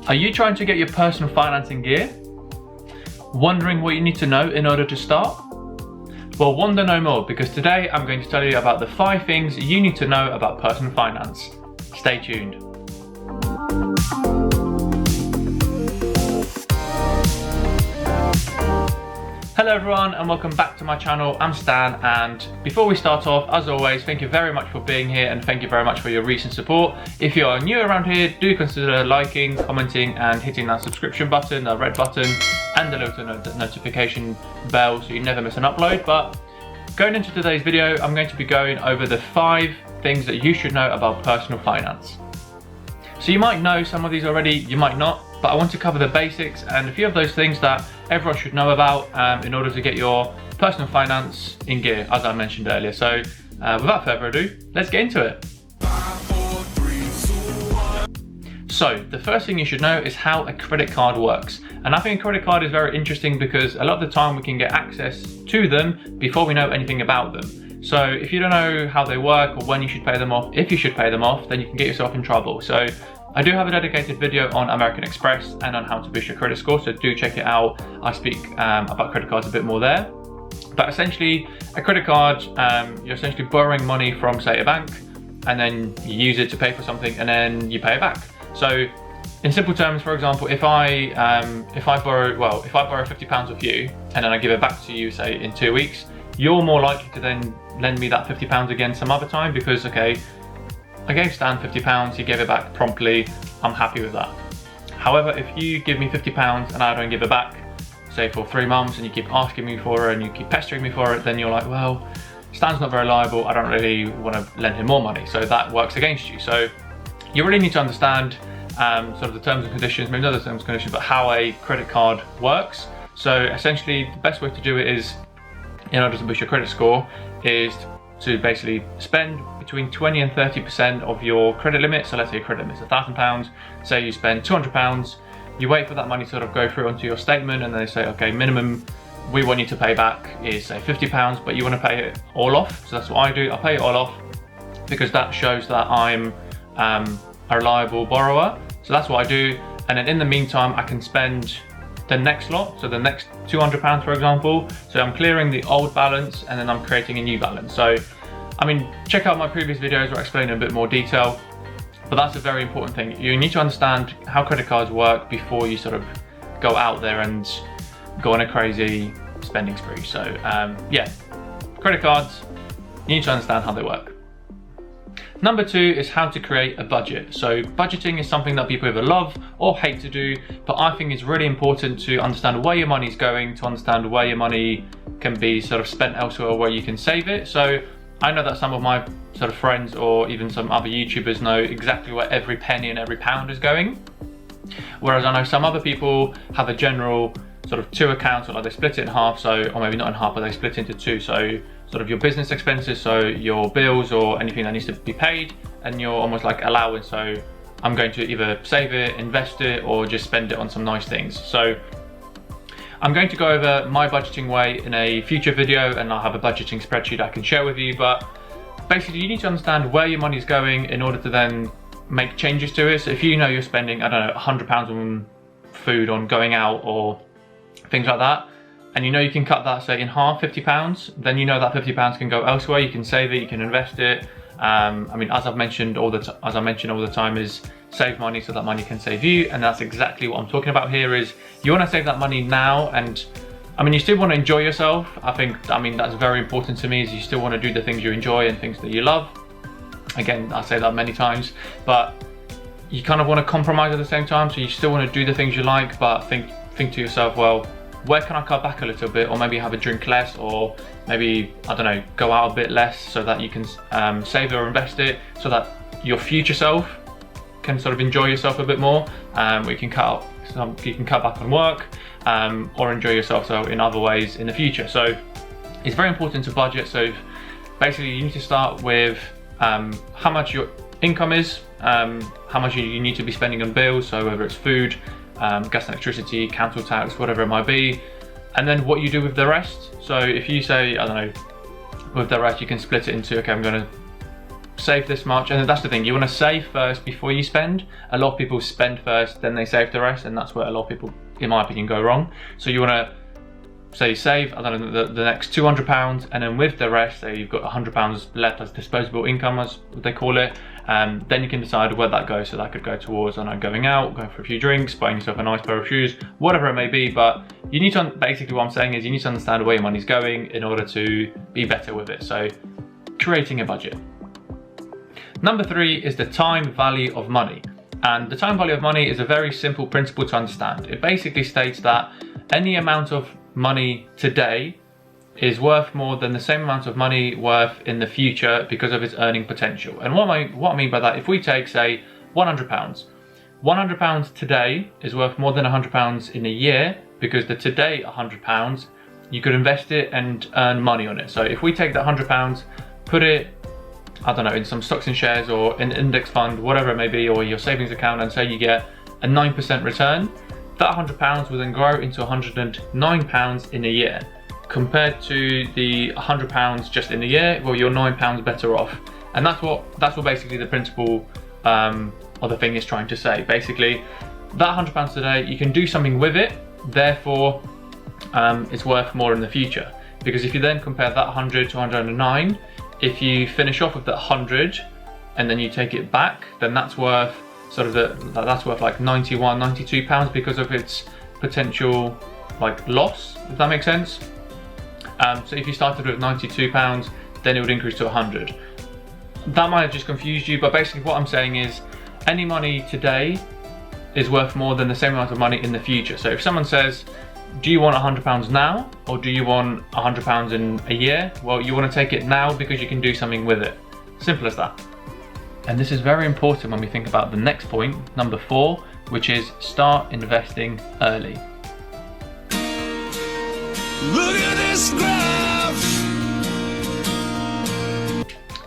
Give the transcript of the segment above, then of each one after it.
Are you trying to get your personal finance in gear? Wondering what you need to know in order to start? Well, wonder no more, because today I'm going to tell you about the 5 things you need to know about personal finance. Stay tuned. Hello everyone and welcome back to my channel. I'm Stan, and before we start off, as always, thank you very much for being here and thank you very much for your recent support. If you are new around here, do consider liking, commenting and hitting that subscription button, the red button, and the little notification bell so you never miss an upload. But going into today's video, I'm going to be going over the 5 things that you should know about personal finance. So you might know some of these already, you might not, but I want to cover the basics and a few of those things that everyone should know about in order to get your personal finance in gear, as I mentioned earlier. So without further ado, let's get into it. So the first thing you should know is how a credit card works. And I think a credit card is very interesting because a lot of the time we can get access to them before we know anything about them. So if you don't know how they work or when you should pay them off, if you should pay them off, then you can get yourself in trouble. So I do have a dedicated video on American Express and on how to boost your credit score, so do check it out. I speak about credit cards a bit more there. But essentially, a credit card, you're essentially borrowing money from, say, a bank, and then you use it to pay for something, and then you pay it back. So, in simple terms, for example, if I borrow £50 of you, and then I give it back to you, say, in 2 weeks, you're more likely to then lend me that £50 again some other time because, okay, I gave Stan £50, he gave it back promptly, I'm happy with that. However, if you give me £50 and I don't give it back, say for 3 months, and you keep asking me for it and you keep pestering me for it, then you're like, well, Stan's not very reliable, I don't really want to lend him more money, so that works against you. So you really need to understand sort of the terms and conditions, maybe not the terms and conditions, but how a credit card works. So essentially, the best way to do it is, in order to boost your credit score, is to basically spend between 20 and 30% of your credit limit. So let's say your credit limit is £1,000, say you spend £200, you wait for that money to sort of go through onto your statement, and they say, okay, minimum we want you to pay back is say £50, but you want to pay it all off. So that's what I do, I pay it all off because that shows that I'm a reliable borrower. So that's what I do, and then in the meantime I can spend the next lot, so the next £200 for example. So I'm clearing the old balance and then I'm creating a new balance. So I mean, check out my previous videos where I explain in a bit more detail, but that's a very important thing. You need to understand how credit cards work before you sort of go out there and go on a crazy spending spree. So yeah, credit cards, you need to understand how they work. Number 2 is how to create a budget. So budgeting is something that people either love or hate to do, but I think it's really important to understand where your money is going, to understand where your money can be sort of spent elsewhere or where you can save it. So I know that some of my sort of friends or even some other YouTubers know exactly where every penny and every pound is going. Whereas I know some other people have a general sort of 2 accounts, or like they split it in half, so, or maybe not in half, but they split into 2. So sort of your business expenses, so your bills or anything that needs to be paid, and your almost like allowance, so I'm going to either save it, invest it, or just spend it on some nice things. So I'm going to go over my budgeting way in a future video, and I'll have a budgeting spreadsheet I can share with you. But basically you need to understand where your money is going in order to then make changes to it. So if you know you're spending, I don't know, £100 on food, on going out or things like that, and you know you can cut that, say, in half, £50, then you know that £50 can go elsewhere. You can save it, you can invest it. I mean, as I mentioned all the time, is save money so that money can save you, and that's exactly what I'm talking about here. Is you want to save that money now, and I mean, you still want to enjoy yourself. I mean that's very important to me. Is you still want to do the things you enjoy and things that you love. Again, I say that many times, but you kind of want to compromise at the same time. So you still want to do the things you like, but think to yourself, well, where can I cut back a little bit, or maybe have a drink less, or maybe, I don't know, go out a bit less so that you can save or invest it so that your future self can sort of enjoy yourself a bit more. You can cut back on work or enjoy yourself so in other ways in the future. So it's very important to budget. So basically you need to start with how much your income is, how much you need to be spending on bills, so whether it's food, gas and electricity, council tax, whatever it might be, and then what you do with the rest. So if you say, I don't know, with the rest you can split it into, okay, I'm going to save this much. And that's the thing, you want to save first before you spend. A lot of people spend first, then they save the rest, and that's where a lot of people, in my opinion, go wrong. So you want to say save, I don't know, the next £200, and then with the rest, say you've got £100 left as disposable income, as they call it. Then you can decide where that goes. So that could go towards, I don't know, going out, going for a few drinks, buying yourself a nice pair of shoes, whatever it may be. But you need to, basically what I'm saying is you need to understand where your money's going in order to be better with it. So creating a budget. Number 3 is the time value of money. And the time value of money is a very simple principle to understand. It basically states that any amount of money today is worth more than the same amount of money worth in the future because of its earning potential. And what I mean by that, if we take, say, £100 today is worth more than £100 in a year, because the today £100, you could invest it and earn money on it. So if we take that £100, put it, I don't know, in some stocks and shares or an index fund, whatever it may be, or your savings account, and say you get a 9% return, that £100 will then grow into £109 in a year. Compared to the £100 just in a year, well, you're £9 better off. And that's what basically the principle or the thing is trying to say. Basically, that £100 today, you can do something with it, therefore it's worth more in the future. Because if you then compare that 100 to 109, if you finish off with that 100 and then you take it back, then that's worth that's worth like £91, £92 because of its potential like loss, if that makes sense. So if you started with £92, then it would increase to 100. That might have just confused you, but basically what I'm saying is any money today is worth more than the same amount of money in the future. So if someone says, do you want £100 now, or do you want £100 in a year? Well, you want to take it now because you can do something with it. Simple as that. And this is very important when we think about the next point, number 4, which is start investing early. Look at this graph.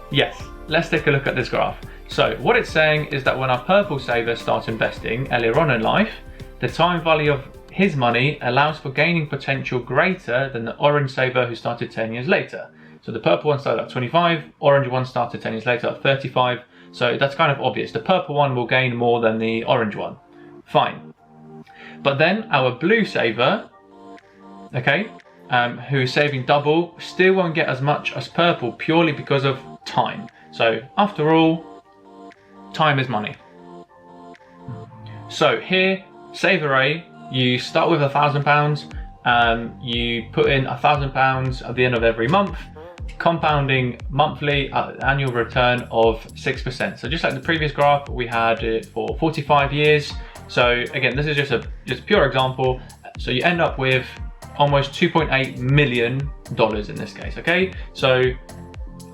Yes, let's take a look at this graph. So what it's saying is that when our purple saver starts investing earlier on in life, the time value of his money allows for gaining potential greater than the orange saver who started 10 years later. So the purple one started at 25, orange one started 10 years later at 35. So that's kind of obvious. The purple one will gain more than the orange one. Fine. But then our blue saver, okay, who is saving double, still won't get as much as purple purely because of time. So after all, time is money. So here, saver A, you start with £1,000, you put in £1,000 at the end of every month, compounding monthly annual return of 6%. So just like the previous graph, we had it for 45 years. So again, this is just a pure example. So you end up with almost $2.8 million in this case, okay? So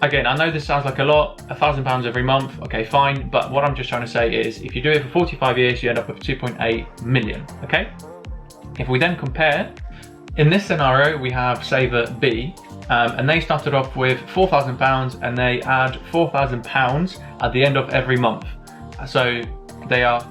again, I know this sounds like a lot, £1,000 every month, okay, fine. But what I'm just trying to say is if you do it for 45 years, you end up with 2.8 million, okay? If we then compare, in this scenario, we have saver B, and they started off with £4,000 and they add £4,000 at the end of every month. So they are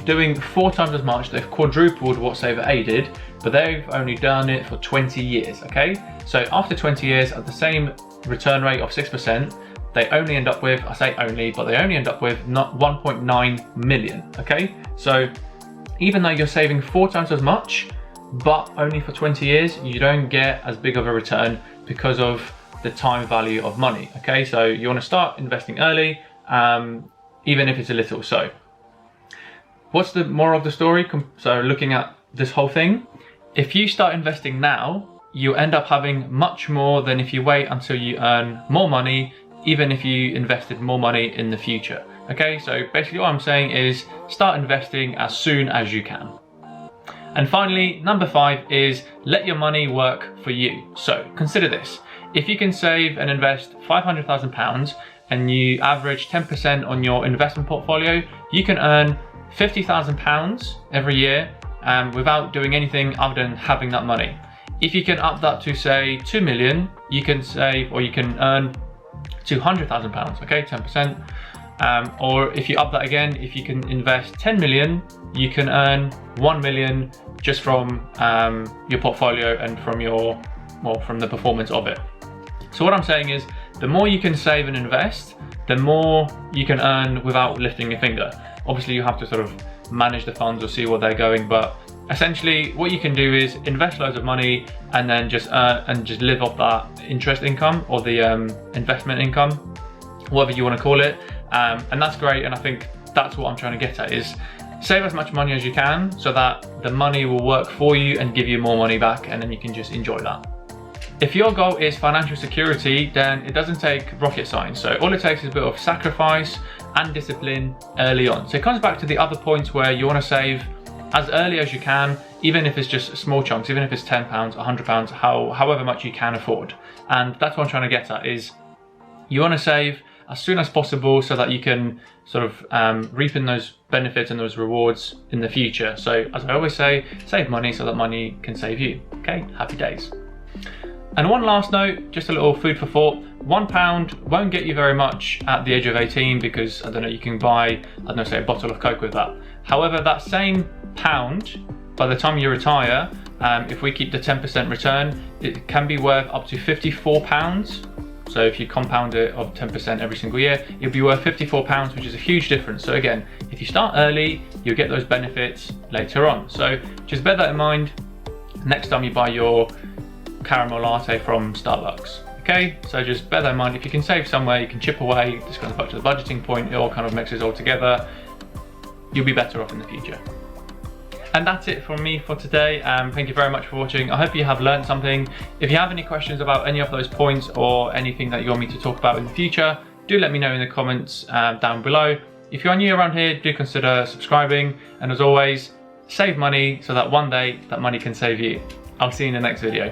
doing 4 times as much, they've quadrupled what saver A did, but they've only done it for 20 years, okay? So after 20 years at the same return rate of 6%, they only end up with, I say only, but they only end up with not 1.9 million, okay? So even though you're saving 4 times as much, but only for 20 years, you don't get as big of a return because of the time value of money, okay? So you want to start investing early, even if it's a little. So what's the moral of the story? So looking at this whole thing, if you start investing now, you end up having much more than if you wait until you earn more money, even if you invested more money in the future. Okay, so basically what I'm saying is start investing as soon as you can. And finally, number 5 is let your money work for you. So consider this. If you can save and invest £500,000 and you average 10% on your investment portfolio, you can earn £50,000 every year without doing anything other than having that money. If you can up that to say 2 million, you can save or you can earn £200,000, okay, 10%. Or if you up that again, if you can invest 10 million, you can earn 1 million just from your portfolio and from the performance of it. So what I'm saying is the more you can save and invest, the more you can earn without lifting your finger. Obviously you have to sort of manage the funds or see where they're going, but essentially what you can do is invest loads of money and then just live off that interest income or the investment income, whatever you want to call it, and that's great. And I think that's what I'm trying to get at, is save as much money as you can so that the money will work for you and give you more money back, and then you can just enjoy that. If your goal is financial security, then it doesn't take rocket science. So all it takes is a bit of sacrifice and discipline early on. So it comes back to the other points where you want to save as early as you can, even if it's just small chunks, even if it's £10, £100, however much you can afford. And that's what I'm trying to get at, is you want to save as soon as possible so that you can sort of reap in those benefits and those rewards in the future. So as I always say, save money so that money can save you. Okay, happy days. And one last note, just a little food for thought. £1 won't get you very much at the age of 18 because, I don't know, you can buy, I don't know, say a bottle of Coke with that. However, that same pound, by the time you retire, if we keep the 10% return, it can be worth up to £54. So if you compound it of 10% every single year, it'll be worth £54, which is a huge difference. So again, if you start early, you'll get those benefits later on. So just bear that in mind next time you buy your caramel latte from Starbucks. Okay, so just bear that in mind. If you can save somewhere, you can chip away. This comes back to the budgeting point. It all kind of mixes all together. You'll be better off in the future. And that's it from me for today. Thank you very much for watching. I hope you have learned something. If you have any questions about any of those points or anything that you want me to talk about in the future, do let me know in the comments down below. If you are new around here, do consider subscribing. And as always, save money so that one day that money can save you. I'll see you in the next video.